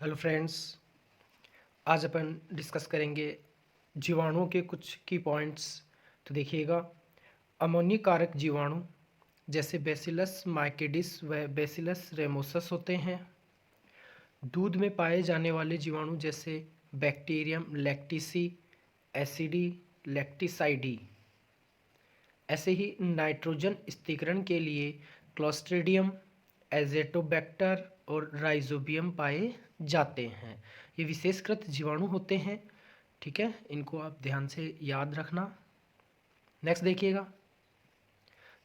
Hello friends. आज अपन discuss करेंगे जीवाणुओं के कुछ की पॉइंट्स। तो देखिएगा, अमोनी कारक जीवाणु जैसे बेसिलस माइकेडिस व बेसिलस रेमोसस होते हैं। दूध में पाए जाने वाले जीवाणु जैसे बैक्टीरियम लैक्टिसी एसिडी लैक्टिसाइडी। ऐसे ही नाइट्रोजन स्थिरीकरण के लिए क्लोस्ट्रिडियम एजेटोबैक्टर और राइजोबियम पाए जाते हैं। ये विशेषकृत जीवाणु होते हैं। ठीक है, इनको आप ध्यान से याद रखना। नेक्स्ट देखिएगा,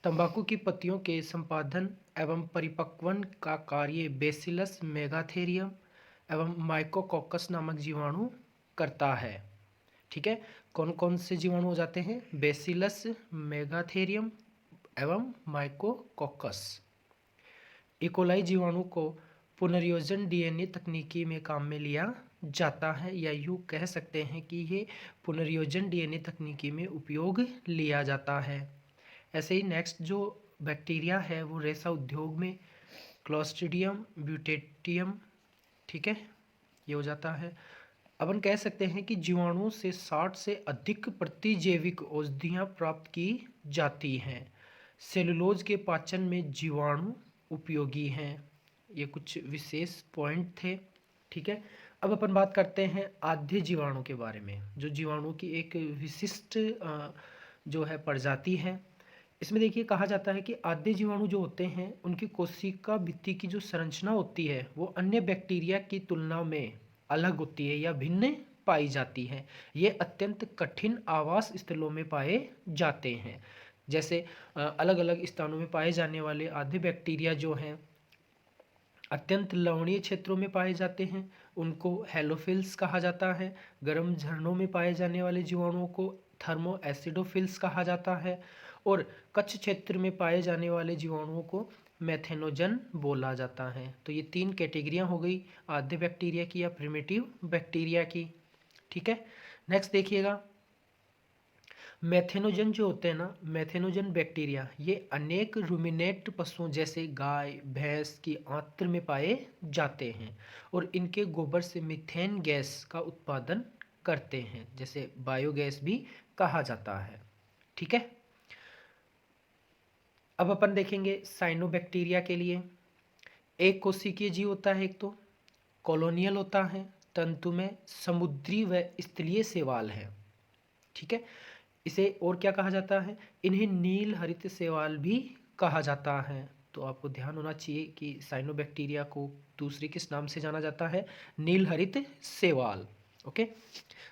तंबाकू की पत्तियों के संपादन एवं परिपक्वन का कार्य बेसिलस मेगाथेरियम एवं माइकोकॉकस नामक जीवाणु करता है। ठीक है, कौन कौन से जीवाणु हो जाते हैं? बेसिलस मेगाथेरियम एवं माइकोकॉकस। इकोलाई जीवाणु को पुनर्योजन डीएनए तकनीकी में काम में लिया जाता है, या यूँ कह सकते हैं कि ये पुनर्योजन डीएनए तकनीकी में उपयोग लिया जाता है। ऐसे ही नेक्स्ट जो बैक्टीरिया है वो रेशा उद्योग में क्लोस्ट्रिडियम ब्यूटेटियम। ठीक है, ये हो जाता है। अपन कह सकते हैं कि जीवाणुओं से 60 से अधिक प्रतिजैविक औषधियाँ प्राप्त की जाती हैं। सेलुलोज के पाचन में जीवाणु उपयोगी हैं। ये कुछ विशेष पॉइंट थे। ठीक है, अब अपन बात करते हैं आद्य जीवाणु के बारे में, जो जीवाणु की एक विशिष्ट जो है प्रजाति है। इसमें देखिए कहा जाता है कि आद्य जीवाणु जो होते हैं उनकी कोशिका भित्ति की जो संरचना होती है वो अन्य बैक्टीरिया की तुलना में अलग होती है या भिन्न पाई जाती है। ये अत्यंत कठिन आवास स्थलों में पाए जाते हैं। जैसे अलग अलग स्थानों में पाए जाने वाले आद्य बैक्टीरिया जो हैं अत्यंत लवणीय क्षेत्रों में पाए जाते हैं, उनको हेलोफिल्स कहा जाता है। गर्म झरनों में पाए जाने वाले जीवाणुओं को थर्मो एसिडोफिल्स कहा जाता है, और कच्छ क्षेत्र में पाए जाने वाले जीवाणुओं को मेथेनोजन बोला जाता है। तो ये 3 कैटेगरियाँ हो गई आद्य बैक्टीरिया की या प्रिमिटिव बैक्टीरिया की। ठीक है, नेक्स्ट देखिएगा, मेथेनोजन जो होते हैं ना, मेथेनोजन बैक्टीरिया ये अनेक रूमिनेट पशुओं जैसे गाय भैंस की आंत्र में पाए जाते हैं, और इनके गोबर से मीथेन गैस का उत्पादन करते हैं, जैसे बायोगैस भी कहा जाता है। ठीक है, अब अपन देखेंगे साइनोबैक्टीरिया के लिए। एक कोशिकीय जीव होता है, एक तो कॉलोनियल होता है, तंतुमय समुद्री व स्थलीय शैवाल है। ठीक है, इसे और क्या कहा जाता है? इन्हें नील हरित शैवाल भी कहा जाता है। तो आपको ध्यान होना चाहिए कि साइनोबैक्टीरिया को दूसरे किस नाम से जाना जाता है? नील हरित शैवाल। ओके,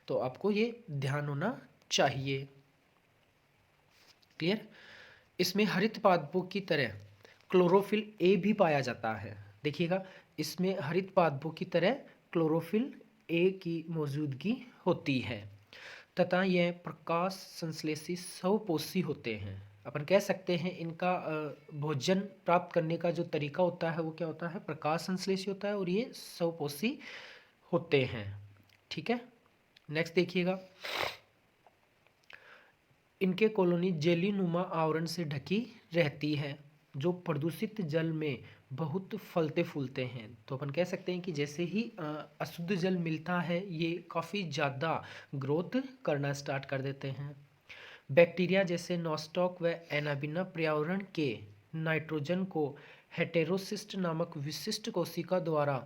तो आपको ये ध्यान होना चाहिए। क्लियर? इसमें हरित पादपों की तरह क्लोरोफिल ए भी पाया जाता है। देखिएगा, इसमें हरित पादपों की तरह क्लोरोफिल ए की मौजूदगी होती है, तथा यह प्रकाश संश्लेषी स्वपोषी होते हैं। अपन कह सकते हैं इनका भोजन प्राप्त करने का जो तरीका होता है वो क्या होता है? प्रकाश संश्लेषी होता है, और ये स्वपोषी होते हैं। ठीक है, नेक्स्ट देखिएगा, इनके कॉलोनी जेलीनुमा आवरण से ढकी रहती है, जो प्रदूषित जल में बहुत फलते फूलते हैं। तो अपन कह सकते हैं कि जैसे ही अशुद्ध जल मिलता है ये काफ़ी ज़्यादा ग्रोथ करना स्टार्ट कर देते हैं। बैक्टीरिया जैसे नॉस्टॉक व एनाबिना पर्यावरण के नाइट्रोजन को हेटेरोसिस्ट नामक विशिष्ट कोशिका द्वारा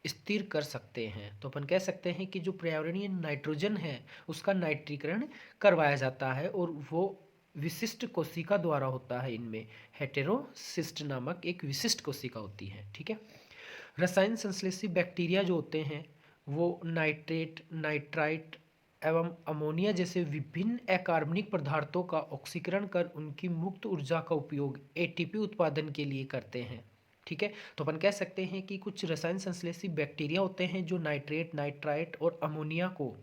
स्थिर कर सकते हैं। तो अपन कह सकते हैं कि जो पर्यावरणीय नाइट्रोजन है उसका नाइट्रीकरण करवाया जाता है, और वो विशिष्ट कोशिका द्वारा होता है। इनमें हेटेरोसिस्ट नामक एक विशिष्ट कोशिका होती है। ठीक है, रसायन संश्लेषी बैक्टीरिया जो होते हैं वो नाइट्रेट नाइट्राइट एवं अमोनिया जैसे विभिन्न अकार्बनिक पदार्थों का ऑक्सीकरण कर उनकी मुक्त ऊर्जा का उपयोग एटीपी उत्पादन के लिए करते हैं। ठीक है, तो अपन कह सकते हैं कि कुछ रसायन संश्लेषी बैक्टीरिया होते हैं जो नाइट्रेट नाइट्राइट और अमोनिया को,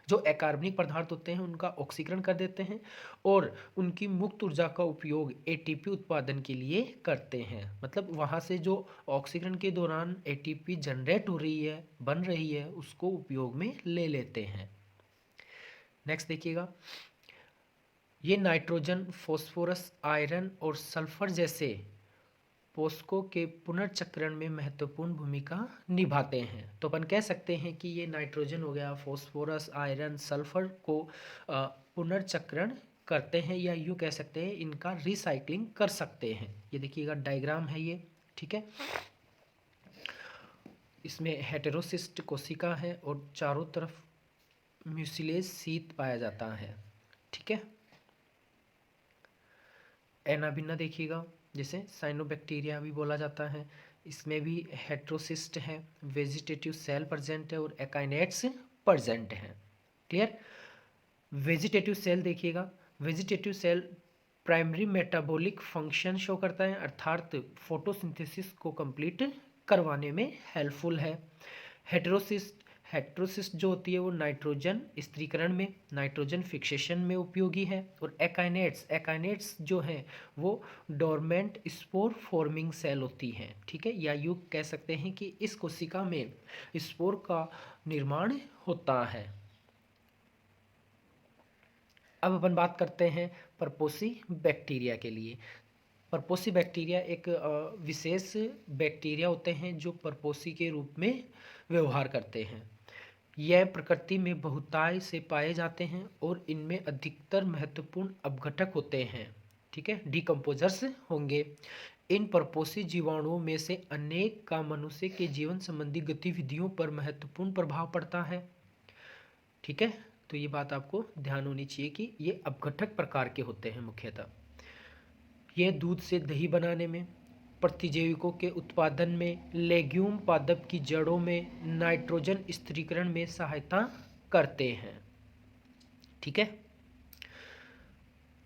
जो अकार्बनिक पदार्थ होते हैं उनका ऑक्सीकरण कर देते हैं, और उनकी मुक्त ऊर्जा का उपयोग एटीपी उत्पादन के लिए करते हैं। मतलब वहाँ से जो ऑक्सीकरण के दौरान एटीपी जनरेट हो रही है, बन रही है, उसको उपयोग में ले लेते हैं। नेक्स्ट देखिएगा, ये नाइट्रोजन फॉस्फोरस आयरन और सल्फर जैसे पोषकों के पुनर्चक्रण में महत्वपूर्ण भूमिका निभाते हैं। तो अपन कह सकते हैं कि ये नाइट्रोजन हो गया, फॉस्फोरस, आयरन, सल्फर को पुनर्चक्रण करते हैं, या यूँ कह सकते हैं इनका रिसाइकलिंग कर सकते हैं। ये देखिएगा डायग्राम है ये, ठीक है। इसमें हेटेरोसिस्ट कोशिका है और चारों तरफ म्यूसिलेज शीत पाया जाता है, ठीक है। एनाबिना देखिएगा, जिसे साइनोबैक्टीरिया भी बोला जाता है, इसमें भी हेटेरोसिस्ट है, वेजिटेटिव सेल प्रेजेंट है और एकाइनेट्स प्रेजेंट है। क्लियर। वेजिटेटिव सेल देखिएगा, vegetative cell primary metabolic function show करता है, अर्थात फोटोसिंथेसिस को कंप्लीट करवाने में हेल्पफुल है। हेटेरोसिस्ट हेटेरोसिस्ट जो होती है वो नाइट्रोजन स्थिरीकरण में, नाइट्रोजन फिक्सेशन में उपयोगी है। और एकाइनेट्स जो हैं वो डोरमेंट स्पोर फॉर्मिंग सेल होती हैं, ठीक है। या यूँ कह सकते हैं कि इस कोशिका में स्पोर का निर्माण होता है। अब अपन बात करते हैं परपोसी बैक्टीरिया के लिए। परपोसी बैक्टीरिया एक विशेष बैक्टीरिया होते हैं जो परपोसी के रूप में व्यवहार करते हैं। यह प्रकृति में बहुतायत से पाए जाते हैं और इनमें अधिकतर महत्वपूर्ण अपघटक होते हैं, ठीक है, डिकम्पोजर्स होंगे। इन परपोषी जीवाणुओं में से अनेक का मनुष्य के जीवन संबंधी गतिविधियों पर महत्वपूर्ण प्रभाव पड़ता है, ठीक है। तो ये बात आपको ध्यान होनी चाहिए कि ये अपघटक प्रकार के होते हैं मुख्यतः। ये दूध से दही बनाने में, प्रतिजैविकों के उत्पादन में, लेग्यूम पादप की जड़ों में नाइट्रोजन स्थिरीकरण में सहायता करते हैं, ठीक है।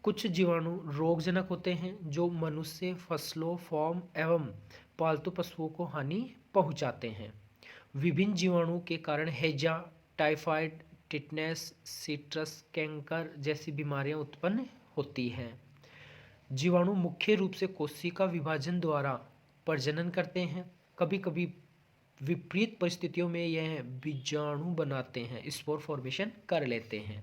कुछ जीवाणु रोगजनक होते हैं जो मनुष्य, फसलों, फॉर्म एवं पालतू पशुओं को हानि पहुंचाते हैं। विभिन्न जीवाणुओं के कारण हैजा, टाइफाइड, टिटनेस, सिट्रस कैंकर जैसी बीमारियां उत्पन्न होती हैं। जीवाणु मुख्य रूप से कोशिका विभाजन द्वारा प्रजनन करते हैं। कभी कभी विपरीत परिस्थितियों में यह बीजाणु बनाते हैं, स्पोर फॉर्मेशन कर लेते हैं।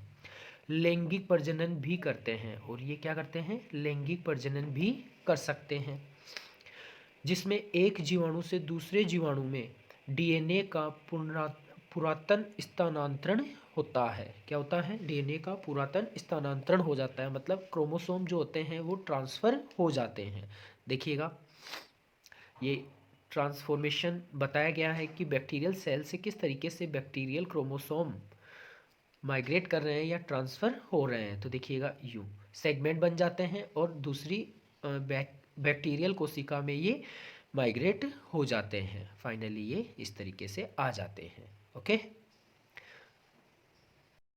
लैंगिक प्रजनन भी करते हैं, और ये क्या करते हैं, लैंगिक प्रजनन भी कर सकते हैं, जिसमें एक जीवाणु से दूसरे जीवाणु में डीएनए का पुरातन स्थानांतरण होता है। क्या होता है, डीएनए का पुरातन स्थानांतरण हो जाता है, मतलब क्रोमोसोम जो होते हैं वो ट्रांसफर हो जाते हैं। देखिएगा ये ट्रांसफॉर्मेशन बताया गया है कि बैक्टीरियल सेल से किस तरीके से बैक्टीरियल क्रोमोसोम माइग्रेट कर रहे हैं या ट्रांसफ़र हो रहे हैं। तो देखिएगा यू सेगमेंट बन जाते हैं और दूसरी बैक्टीरियल कोशिका में ये माइग्रेट हो जाते हैं। फाइनली ये इस तरीके से आ जाते हैं। ओके।